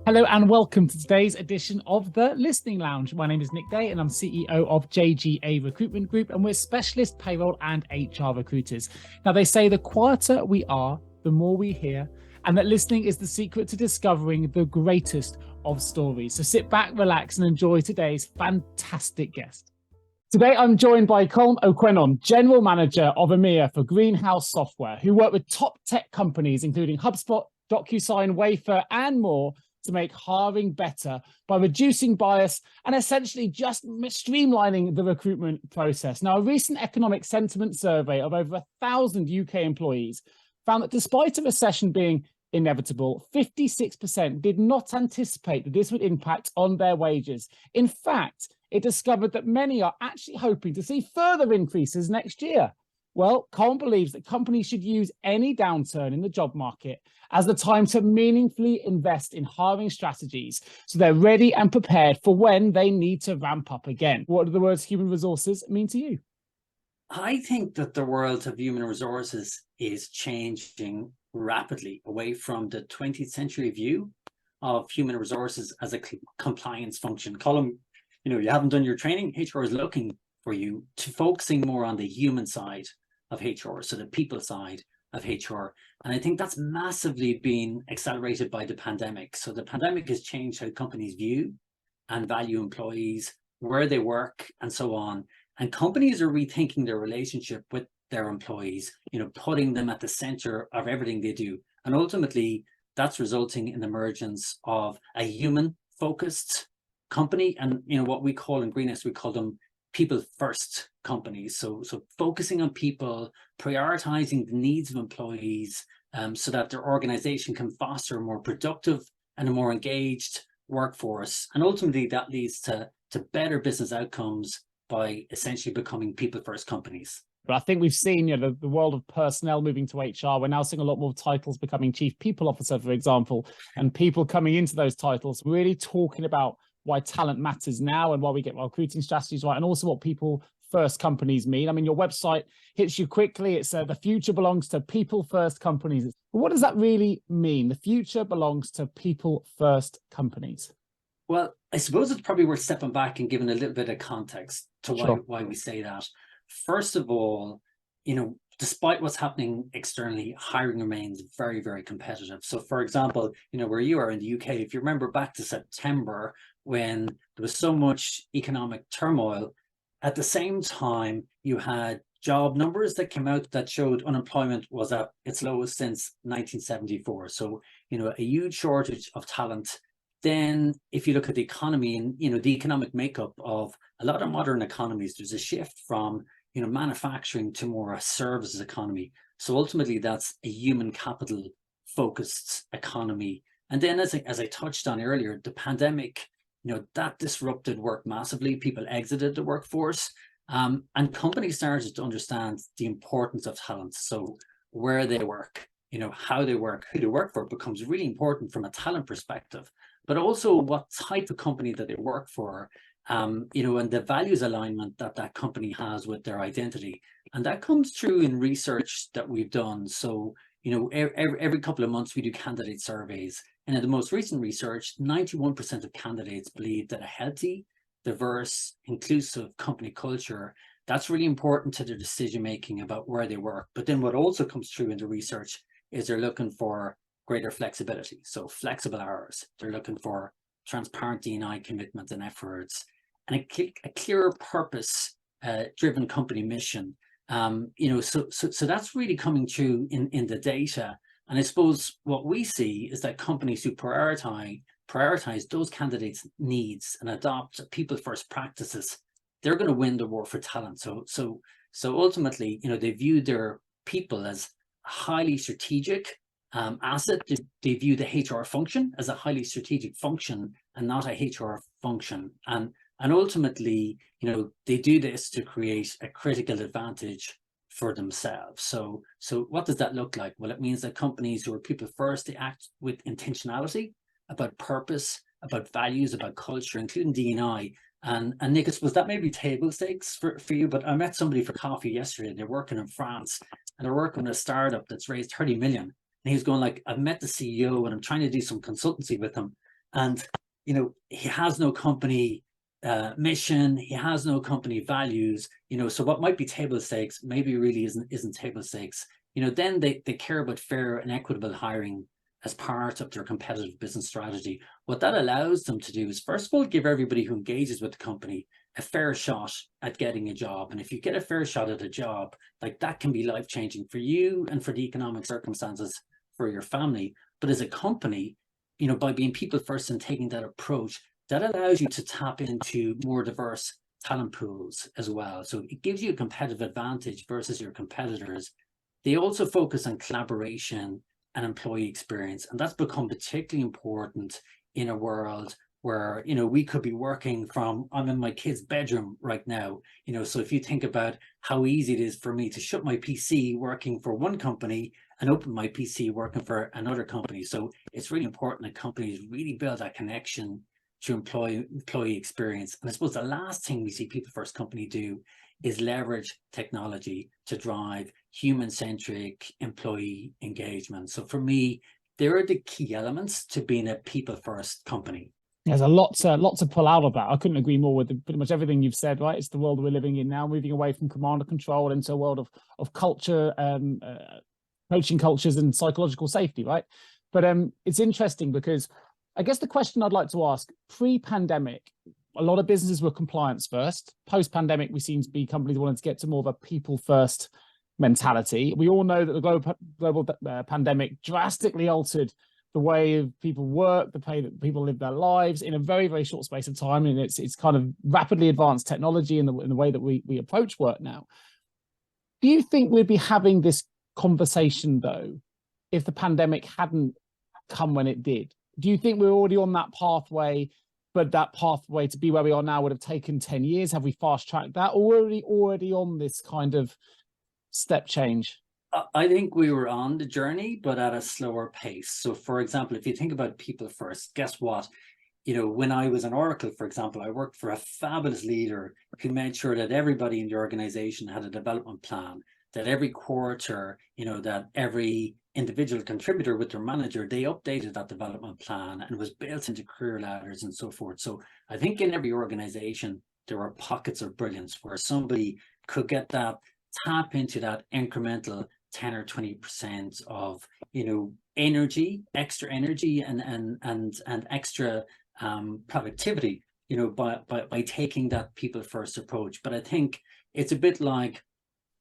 Hello and welcome to today's edition of the Listening Lounge. My name is Nick Day and I'm CEO of JGA Recruitment Group, and we're specialist payroll and HR recruiters. Now, they say the quieter we are, the more we hear, and that listening is the secret to discovering the greatest of stories. So sit back, relax, and enjoy today's fantastic guest. Today, I'm joined by Colm O'Cuinneain, General Manager of EMEA for Greenhouse Software, who work with top tech companies, including HubSpot, Docusign, Wayfair, and more, to make hiring better by reducing bias and essentially just streamlining the recruitment process. Now, a recent economic sentiment survey of over 1,000 UK employees found that despite a recession being inevitable, 56% did not anticipate that this would impact on their wages. In fact, it discovered that many are actually hoping to see further increases next year. Well, Colm believes that companies should use any downturn in the job market as the time to meaningfully invest in hiring strategies so they're ready and prepared for when they need to ramp up again. What do the words human resources mean to you? I think that the world of human resources is changing rapidly away from the 20th century view of human resources as a compliance function. Colm, you haven't done your training. HR is looking for you to focusing more on the human side of HR, so the people side of HR. And I think that's massively been accelerated by the pandemic. So the pandemic has changed how companies view and value employees, where they work, and so on. And companies are rethinking their relationship with their employees, putting them at the center of everything they do. And ultimately, that's resulting in the emergence of a human-focused company. And what we call in Greenhouse, we call them people first companies. So focusing on people, prioritizing the needs of employees, so that their organization can foster a more productive and a more engaged workforce. And ultimately that leads to better business outcomes by essentially becoming people first companies. But I think we've seen the world of personnel moving to HR. We're now seeing a lot more titles becoming chief people officer, for example, and people coming into those titles really talking about why talent matters now and why we get recruiting strategies right, and also what people first companies mean. I mean, your website hits you quickly. It's the future belongs to people first companies. But what does that really mean? The future belongs to people first companies. Well, I suppose it's probably worth stepping back and giving a little bit of context to why we say that. First of all, despite what's happening externally, hiring remains very, very competitive. So, for example, where you are in the UK, if you remember back to September, when there was so much economic turmoil, at the same time, you had job numbers that came out that showed unemployment was at its lowest since 1974. So, a huge shortage of talent. Then if you look at the economy and, the economic makeup of a lot of modern economies, there's a shift from, manufacturing to more a services economy. So ultimately that's a human capital focused economy. And then as I touched on earlier, the pandemic, that disrupted work massively. People exited the workforce, and companies started to understand the importance of talent. So where they work, how they work, who they work for becomes really important from a talent perspective, but also what type of company that they work for, and the values alignment that company has with their identity. And that comes through in research that we've done. So, every couple of months we do candidate surveys. And in the most recent research, 91% of candidates believe that a healthy, diverse, inclusive company culture, that's really important to their decision-making about where they work. But then what also comes through in the research is they're looking for greater flexibility. So flexible hours. They're looking for transparent D&I commitment and efforts, and a clearer purpose driven company mission. So that's really coming through in the data. And I suppose what we see is that companies who prioritize those candidates' needs and adopt people first practices, they're going to win the war for talent. So ultimately, they view their people as a highly strategic asset. They view the HR function as a highly strategic function and not a HR function. And ultimately, they do this to create a critical advantage for themselves. So what does that look like? Well, it means that companies who are people first, they act with intentionality about purpose, about values, about culture, including D&I. And Nick, I suppose that may be table stakes for you, but I met somebody for coffee yesterday. They're working in France and they're working with a startup that's raised 30 million. And he was going like, I've met the CEO and I'm trying to do some consultancy with them. and he has no company mission, he has no company values, so what might be table stakes maybe really isn't table stakes. Then they care about fair and equitable hiring as part of their competitive business strategy. What that allows them to do is, first of all, give everybody who engages with the company a fair shot at getting a job. And if you get a fair shot at a job, like, that can be life-changing for you and for the economic circumstances for your family. But as a company, by being people first and taking that approach, that allows you to tap into more diverse talent pools as well. So it gives you a competitive advantage versus your competitors. They also focus on collaboration and employee experience. And that's become particularly important in a world where, we could be working from, I'm in my kid's bedroom right now, so if you think about how easy it is for me to shut my PC working for one company and open my PC working for another company. So it's really important that companies really build that connection to employee experience. And I suppose the last thing we see people first company do is leverage technology to drive human-centric employee engagement. So for me, there are the key elements to being a people first company. There's a lot to pull out of that. I couldn't agree more with pretty much everything you've said, right? It's the world we're living in now, moving away from command and control into a world of culture, coaching cultures and psychological safety, right? But it's interesting because I guess the question I'd like to ask, pre-pandemic, a lot of businesses were compliance first. Post-pandemic, we seem to be companies wanting to get to more of a people first mentality. We all know that the global pandemic drastically altered the way people work, the way that people live their lives in a very, very short space of time. And it's kind of rapidly advanced technology in the way that we approach work now. Do you think we'd be having this conversation, though, if the pandemic hadn't come when it did? Do you think we're already on that pathway, but that pathway to be where we are now would have taken 10 years? Have we fast-tracked that, or are we already on this kind of step change? I think we were on the journey, but at a slower pace. So, for example, if you think about people first, guess what? When I was in Oracle, for example, I worked for a fabulous leader who made sure that everybody in the organization had a development plan, that every quarter, that every individual contributor with their manager, they updated that development plan, and it was built into career ladders and so forth. So I think in every organization, there were pockets of brilliance where somebody could get that, tap into that incremental 10 or 20% of, energy, extra energy and extra productivity, by taking that people first approach. But I think it's a bit like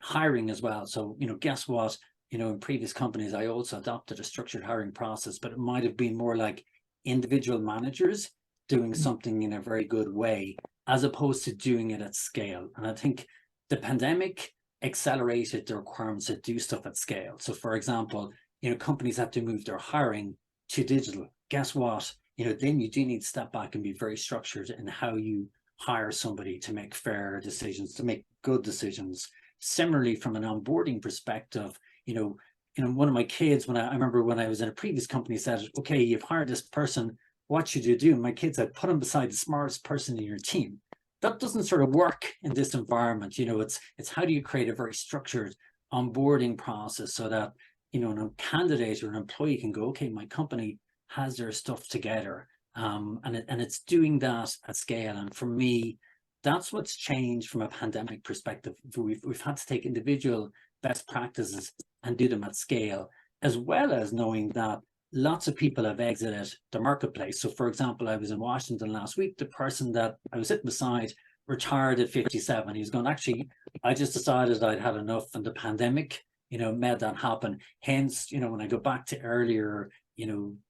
hiring as well. So, guess what? In previous companies, I also adopted a structured hiring process, but it might have been more like individual managers doing something in a very good way, as opposed to doing it at scale. And I think the pandemic accelerated the requirements to do stuff at scale. So, for example, companies have to move their hiring to digital. Guess what? Then you do need to step back and be very structured in how you hire somebody to make fair decisions, to make good decisions. Similarly, from an onboarding perspective, one of my kids, I remember when I was in a previous company, said, okay, you've hired this person, what should you do? And my kid said, put him beside the smartest person in your team. That doesn't sort of work in this environment. It's how do you create a very structured onboarding process so that, a candidate or an employee can go, okay, my company has their stuff together. And it's doing that at scale. And for me, that's what's changed from a pandemic perspective. We've had to take individual best practices and do them at scale, as well as knowing that lots of people have exited the marketplace. So, for example, I was in Washington last week. The person that I was sitting beside retired at 57. He was going, actually, I just decided I'd had enough, and the pandemic, made that happen. Hence, when I go back to earlier,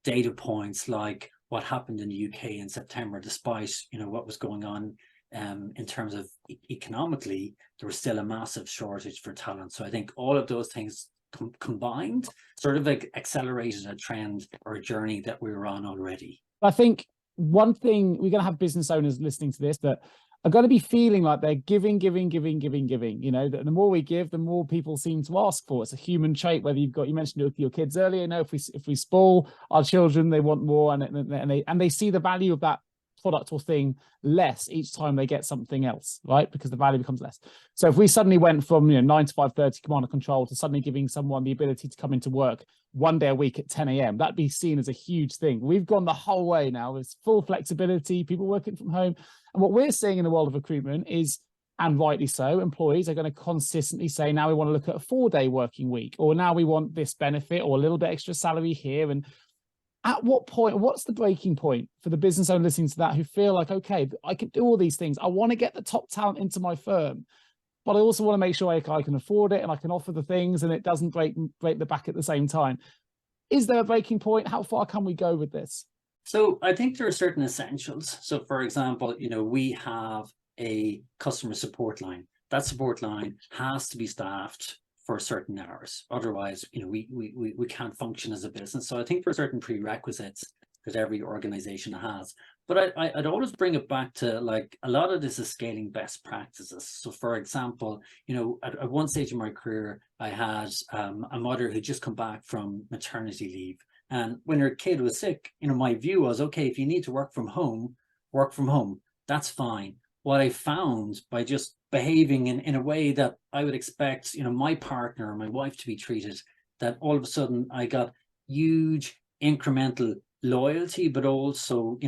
data points like what happened in the UK in September, despite, what was going on in terms of economically, there was still a massive shortage for talent. So I think all of those things combined sort of like accelerated a trend or a journey that we were on already. I think one thing, we're going to have business owners listening to this that are going to be feeling like they're giving. The more we give, the more people seem to ask for. It's a human trait, whether you mentioned your kids earlier, if we spoil our children, they want more, and they see the value of that product or thing less each time they get something else, right? Because the value becomes less. So if we suddenly went from 9 to 5:30 command and control to suddenly giving someone the ability to come into work one day a week at 10 a.m., that'd be seen as a huge thing. We've gone the whole way now. There's full flexibility, people working from home. And what we're seeing in the world of recruitment is, and rightly so, employees are going to consistently say, now we want to look at a 4-day working week, or now we want this benefit or a little bit extra salary here. And at what point, what's the breaking point for the business owner listening to that who feel like, okay, I can do all these things. I want to get the top talent into my firm, but I also want to make sure I can afford it and I can offer the things and it doesn't break the back at the same time. Is there a breaking point? How far can we go with this? So I think there are certain essentials. So for example, we have a customer support line. That support line has to be staffed for certain hours. Otherwise, we can't function as a business. So I think there are certain prerequisites that every organization has. But I'd always bring it back to, like, a lot of this is scaling best practices. So for example, at one stage in my career, I had a mother who'd just come back from maternity leave. And when her kid was sick, my view was, okay, if you need to work from home, that's fine. What I found by just behaving in a way that I would expect, my partner or my wife to be treated, that all of a sudden I got huge incremental loyalty, but also,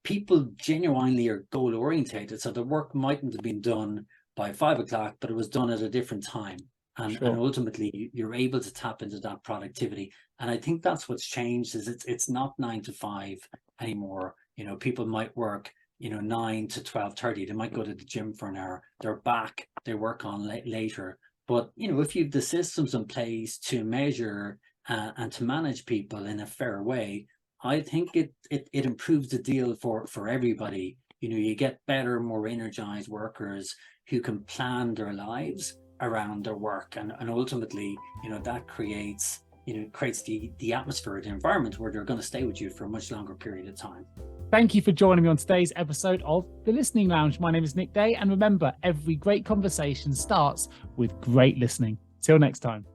people genuinely are goal orientated. So the work mightn't have been done by 5 o'clock, but it was done at a different time. And ultimately you're able to tap into that productivity. And I think that's what's changed, is it's not 9 to 5 anymore. People might work 9 to 12:30. They might go to the gym for an hour. They're back. They work on later. But if you've the systems in place to measure and to manage people in a fair way, I think it improves the deal for everybody. You get better, more energized workers who can plan their lives around their work, and ultimately, that creates the atmosphere, the environment where they're going to stay with you for a much longer period of time. Thank you for joining me on today's episode of The Listening Lounge. My name is Nick Day, and remember, every great conversation starts with great listening. Till next time.